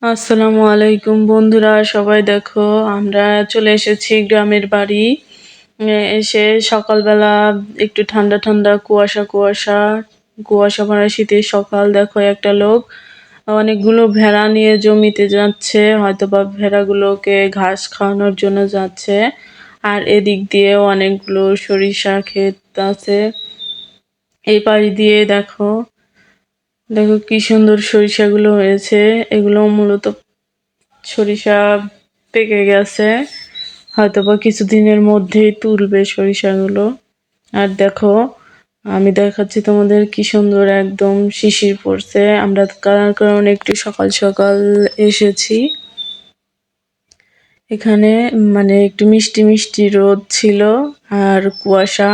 আসসালামু আলাইকুম বন্ধুরা, সবাই দেখো আমরা চলে এসেছি গ্রামের বাড়ি। এসে সকালবেলা একটু ঠান্ডা ঠান্ডা কুয়াশা কুয়াশা কুয়াশা ভরা শীতের সকাল। দেখো একটা লোক অনেকগুলো ভেড়া নিয়ে জমিতে যাচ্ছে, হয়তোবা ভেড়াগুলোকে ঘাস খাওয়ানোর জন্য যাচ্ছে। আর এদিক দিয়েও অনেকগুলো সরিষা ক্ষেত আছে। এই পাশ দিয়ে দেখো দেখো কি সুন্দর সরিষাগুলো হয়েছে। এগুলো মূলত সরিষা পেকে গেছে, হয়তোবা কিছুদিনের মধ্যেই তুলবে সরিষাগুলো। আর দেখো আমি দেখাচ্ছি তোমাদের কি সুন্দর একদম শিশির পড়ছে। আমরা কারণে একটু সকাল সকাল এসেছি এখানে, মানে একটু মিষ্টি মিষ্টি রোদ ছিল আর কুয়াশা,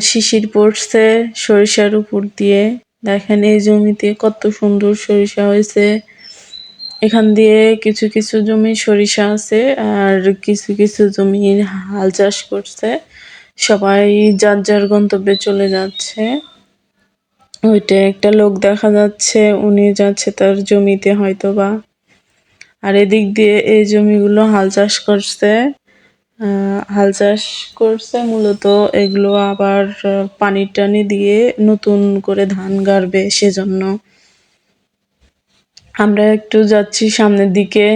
শিশির পড়ছে সরিষার উপর দিয়ে। দেখেন এই জমিতে কত সুন্দর সরিষা হয়েছে। এখান দিয়ে কিছু কিছু জমি সরিষা আছে আর কিছু কিছু জমি হাল চাষ করছে। সবাই যার যার গন্তব্যে চলে যাচ্ছে। ওইটা একটা লোক দেখা যাচ্ছে, উনি যাচ্ছে তার জমিতে হয়তোবা। আর এদিক দিয়ে এই জমিগুলো হাল চাষ করছে। হাল চাষ করছে মূলত এগুলো আবার পানি টানি দিয়ে নতুন করে ধান গাড়বে, সেজন্য। আমরা একটু যাচ্ছি সামনের দিকে।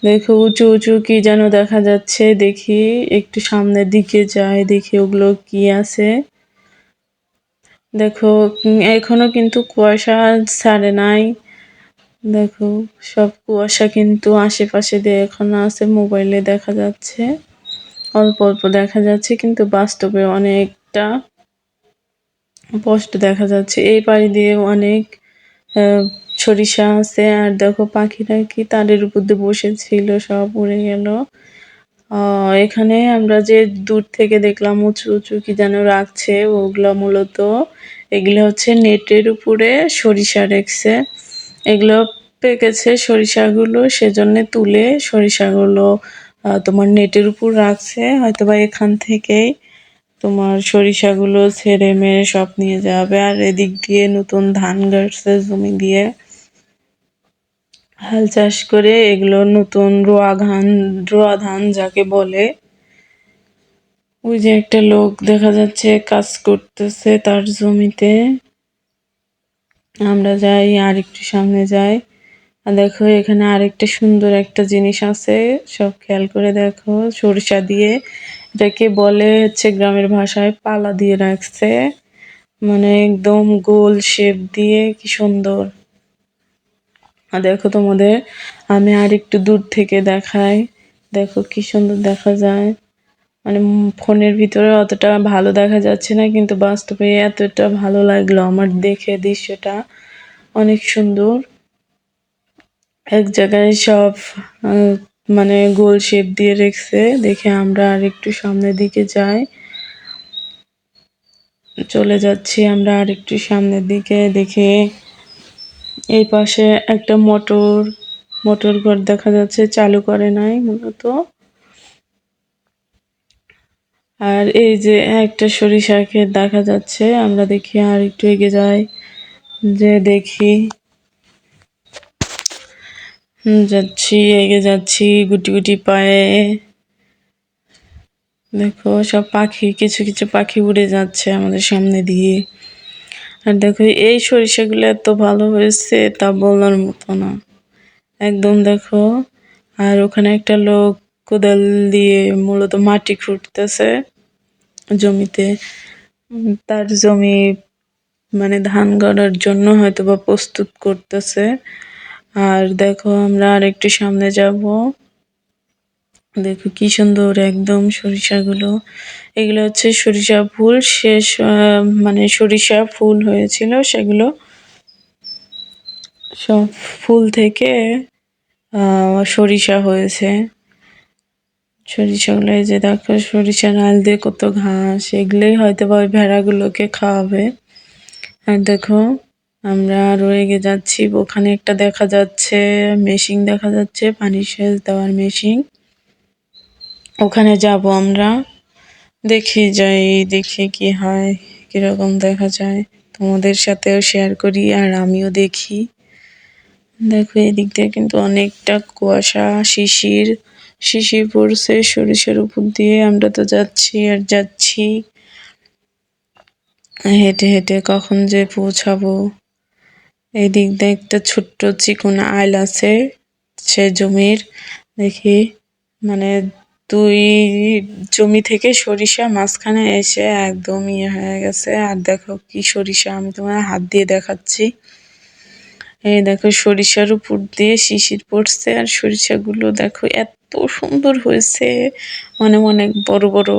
দেখো উঁচু উঁচু কি যেন দেখা যাচ্ছে, দেখি একটু সামনের দিকে যাই, দেখি ওগুলো কি আছে। দেখো এখনো কিন্তু কুয়াশা ছাড়ে নাই। দেখো সব কুয়াশা কিন্তু আশেপাশে দিয়ে এখনো আছে, মোবাইলে দেখা যাচ্ছে অল্প অল্প দেখা যাচ্ছে, কিন্তু বাস্তবে অনেকটা স্পষ্ট দেখা যাচ্ছে। এই পাশ দিয়ে অনেক সরিষা আছে। আর দেখো পাখিরা কি তাদের উপর দিয়ে বসেছিল, সব উড়ে গেল। এখানে আমরা যে দূর থেকে দেখলাম উঁচু উঁচু কি যেন রাখছে, ওগুলা মূলত এগুলো হচ্ছে নেটের উপরে সরিষা রেখেছে। এগুলো পেকেছে সরিষাগুলো, সেজন্য তুলে সরিষাগুলো তোমার নেটের উপর রাখছে, হয়তোবা এখান থেকেই তোমার সরিষাগুলো ছেড়ে মেরে সব নিয়ে যাবে। আর এদিক দিয়ে নতুন ধান গাড়ছে জমি দিয়ে হাল চাষ করে, এগুলো নতুন রোয়া ধান যাকে বলে। ওই যে একটা লোক দেখা যাচ্ছে কাজ করতেছে তার জমিতে। আমরা যাই আর একটু সামনে যাই। আর দেখো এখানে আরেকটা সুন্দর একটা জিনিস আছে, সব খেয়াল করে দেখো। সরিষা দিয়ে, এটাকে বলে হচ্ছে গ্রামের ভাষায় পালা দিয়ে রাখছে, মানে একদম গোল শেপ দিয়ে, কি সুন্দর। আর দেখো তোমাদের আমি আর একটু দূর থেকে দেখাই, দেখো কি সুন্দর দেখা যায়। মানে ফোনের ভিতরে অতটা ভালো দেখা যাচ্ছে না, কিন্তু বাস্তবে এতটা ভালো লাগলো আমার দেখে, দৃশ্যটা অনেক সুন্দর। এক জায়গায় সব আহ, মানে গোল শেপ দিয়ে রেখেছে। দেখে আমরা আর একটু সামনের দিকে যাই, চলে যাচ্ছি আমরা আর একটু সামনের দিকে। দেখে এই পাশে একটা মোটর ঘর দেখা যাচ্ছে, চালু করে নাই মূলত। আর এই যে একটা সরিষা ক্ষেত দেখা যাচ্ছে। আমরা দেখি আর একটু এগিয়ে যাই, যে দেখি যাচ্ছি, এগিয়ে যাচ্ছি গুটি গুটি পায়ে। দেখো সব পাখি, কিছু কিছু পাখি উড়ে যাচ্ছে আমাদের সামনে দিয়ে। আর দেখো এই সরিষাগুলো এত ভালো হয়েছে তা বলার মতো না, একদম দেখো। আর ওখানে একটা লোক কোদাল দিয়ে মূলত মাটি খুঁড়তেছে জমিতে। তার জমি মানে ধান গাড়ার জন্য হয়তোবা প্রস্তুত করতেছে। আর দেখো আমরা আর একটু সামনে যাব, দেখো কি সুন্দর একদম সরিষাগুলো। এগুলো হচ্ছে সরিষা ফুল, শেষ মানে সরিষা ফুল হয়েছিল, সেগুলো সব ফুল থেকে সরিষা হয়েছে। সরিষাগুলো এই যে দেখো, সরিষা নাল দিয়ে কত ঘাস, এগুলোই হয়তো বা ওই ভেড়াগুলোকে খাওয়াবে। আর দেখো আমরা আরো এগিয়ে যাচ্ছি, ওখানে একটা দেখা যাচ্ছে মেশিন, দেখা যাচ্ছে পানি সেচ দেওয়ার মেশিন। ওখানে যাব আমরা, দেখি যাই, দেখি কি হয়, কিরকম দেখা যায়। তোমাদের সাথেও শেয়ার করি আর আমিও দেখি। দেখো এদিক দিয়ে কিন্তু অনেকটা কুয়াশা, শিশির শিশির পড়ছে সরিষার উপর দিয়ে। আমরা তো যাচ্ছি আর যাচ্ছি, হেঁটে হেঁটে কখন যে পৌঁছাবো। এদিক দিয়ে একটা ছোট্ট চিকন আইল আছে সে জমির, দেখি মানে দুই জমি থেকে সরিষা মাঝখানে এসে একদম ইয়ে হয়ে গেছে। আর দেখো কি সরিষা, আমি তোমার হাত দিয়ে দেখাচ্ছি। এই দেখো সরিষার উপর দিয়ে শিশির পড়ছে আর সরিষাগুলো দেখো এত সুন্দর হয়েছে, অনেক অনেক বড় বড়।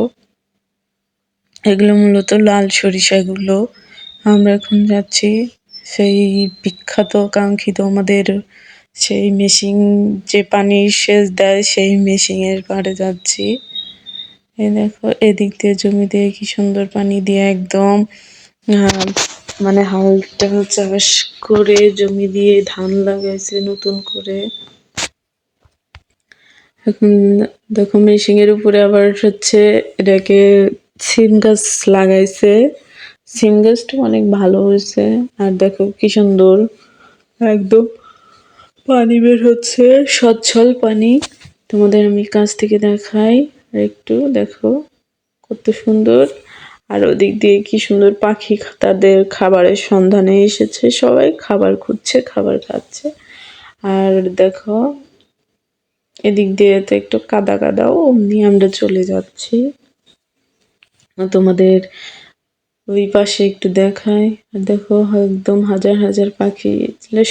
এগুলো মূলত লাল সরিষাগুলো। আমরা এখন যাচ্ছি সেই বিখ্যাত কাঙ্ক্ষিত আমাদের সেই মেশিন, যে পানি সেচ দেয় সেই মেশিনের পাড়ে যাচ্ছি। এই দেখো এদিক দিয়ে জমি দিয়ে কি সুন্দর পানি দিয়ে একদম মানে হাল টাল চাষ করে জমি দিয়ে ধান লাগাইছে নতুন করে। এখন দেখো মেশিনের উপরে আবার হচ্ছে এটাকে সিম গাছ লাগাইছে। সিম গাছটা অনেক ভালো হয়েছে। আর দেখো কি সুন্দর একদম পানি বের হচ্ছে, সচ্ছল পানি। তোমাদের আমি কাছ থেকে দেখাই একটু, দেখো কত সুন্দর। আর ওদিক দিয়ে কি সুন্দর পাখি তাদের খাবারের সন্ধানে এসেছে, সবাই খাবার খুঁজছে, খাবার খাচ্ছে। আর দেখো এদিক দিয়ে তো একটু কাদা কাদাও, অমনি আমরা চলে যাচ্ছি। তোমাদের ওই পাশে একটু দেখাই। আর দেখো একদম হাজার হাজার পাখি,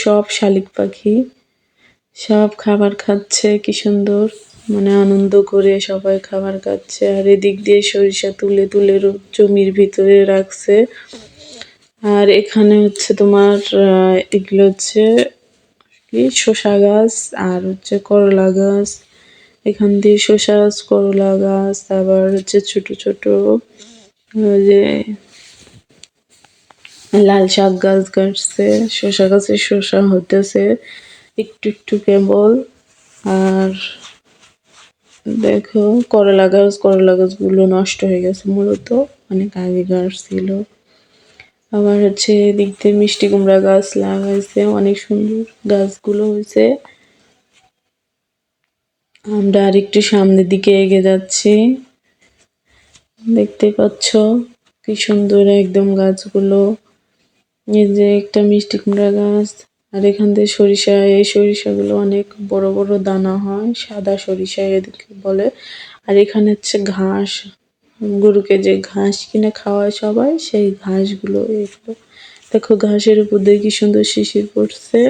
সব শালিক পাখি, সব খাবার খাচ্ছে কি সুন্দর, মানে আনন্দ করে সবাই খাবার খাচ্ছে। আর এদিক দিয়ে সরিষা তুলে তুলে জমির ভিতরে রাখছে। আর এখানে হচ্ছে তোমার এগুলো হচ্ছে কি শসা গাছ আর হচ্ছে করলা গাছ। এখান দিয়ে শসা গাছ, করলা গাছ, আবার হচ্ছে ছোট ছোট যে লাল শাক গাছ গাছছে। শসা গাছে শসা হতেছে একটু একটু কেবল। আর দেখো করলা গাছ, করলা গাছগুলো নষ্ট হয়ে গেছে মূলত, অনেক আগে গাছ ছিল। আবার হচ্ছে এদিক দিয়ে মিষ্টি কুমড়া গাছ লাগাইছে, অনেক সুন্দর গাছগুলো হয়েছে। আমরা আর একটু সামনের দিকে এগিয়ে যাচ্ছি, দেখতে পাচ্ছ কি সুন্দর একদম গাছগুলো। এই যে একটা মিষ্টি কুমড়া গাছ। আর এখান থেকে সরিষা, এই সরিষাগুলো অনেক বড় বড় দানা হয়, সাদা সরিষা এদিকে বলে। আর এখানে হচ্ছে ঘাস, গরুকে যে ঘাস কিনে খাওয়ায় সবাই, সেই ঘাসগুলো এগুলো। দেখো ঘাসের উপর দিয়ে কি সুন্দর শিশির পড়ছে।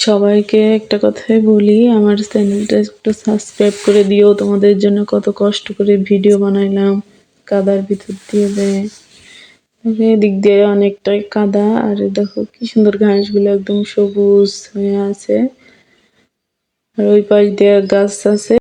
সবাইকে একটা কথাই বলি, আমার চ্যানেলটা একটু সাবস্ক্রাইব করে দিও। তোমাদের জন্য কত কষ্ট করে ভিডিও বানাইলাম, কাদার ভিতর দিয়ে দেয়। এদিক দিয়ে অনেকটাই কাদা। আর দেখো কি সুন্দর ঘাসগুলো একদম সবুজ হয়ে আছে। আর ওই পাশ দিয়ে গাছ আছে।